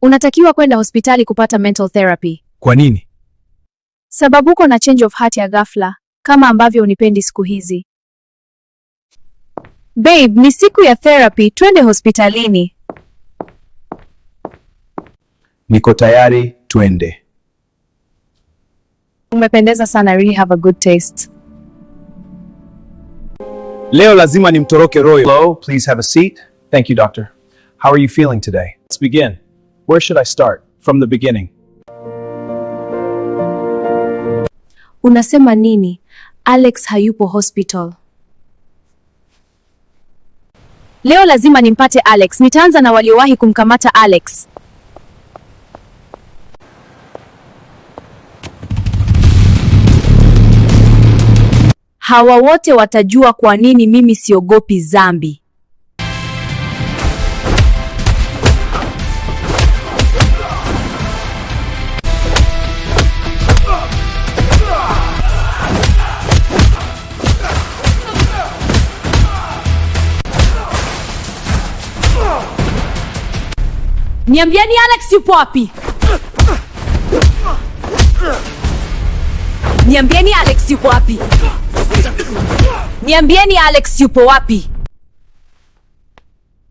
Unatakiwa kwenda hospitali kupata mental therapy. Kwa nini? Sababu uko na change of heart ya ghafla, kama ambavyo unipendi siku hizi. Babe, ni siku ya therapy, twende hospitalini. Niko tayari, twende. Umependeza sana, really have a good taste. Leo lazima nimtoroke Roy. Hello, please have a seat. Thank you, doctor. How are you feeling today? Let's begin. Where should I start? From the beginning. Unasema nini? Alex hayupo hospital. Leo lazima nimpate Alex. Nitaanza na waliowahi kumkamata Alex. Hawa wote watajua kwa nini mimi siogopi dhambi. Niambieni Alex yupo wapi? Niambieni Alex yupo wapi? Niambieni Alex yupo wapi?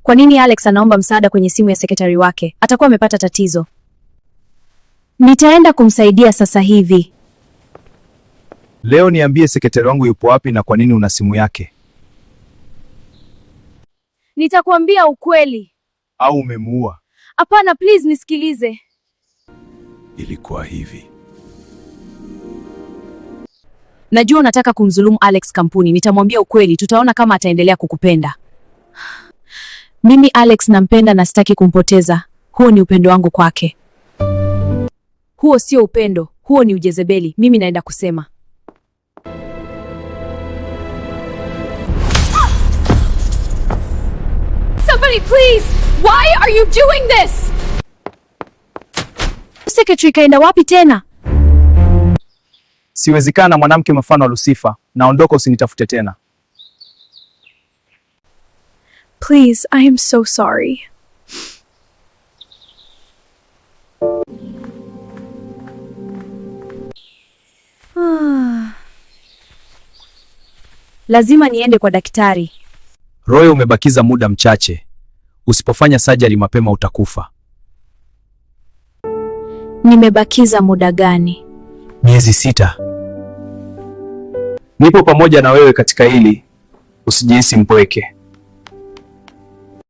Kwa nini Alex anaomba msaada kwenye simu ya sekretari wake? Atakuwa amepata tatizo. Nitaenda kumsaidia sasa hivi. Leo niambie sekretari wangu yupo wapi na kwa nini una simu yake? Nitakwambia ukweli. Au umemuua? Hapana, please nisikilize. Ilikuwa hivi. Najua unataka kumdhulumu Alex kampuni. Nitamwambia ukweli, tutaona kama ataendelea kukupenda. Mimi Alex nampenda na sitaki kumpoteza. Huo ni upendo wangu kwake. Huo sio upendo, huo ni ujezebeli. Mimi naenda kusema. Somebody please! Why are you doing this? Secretary kaenda wapi tena? Siwezekana mwanamke mfano wa Lucifer. Naondoka, usinitafute tena. Please, I am so sorry. Lazima niende kwa daktari. Roy, umebakiza muda mchache. Usipofanya surgery mapema utakufa. Nimebakiza muda gani? Miezi 6. Nipo pamoja na wewe katika hili. Usijihisi mpweke.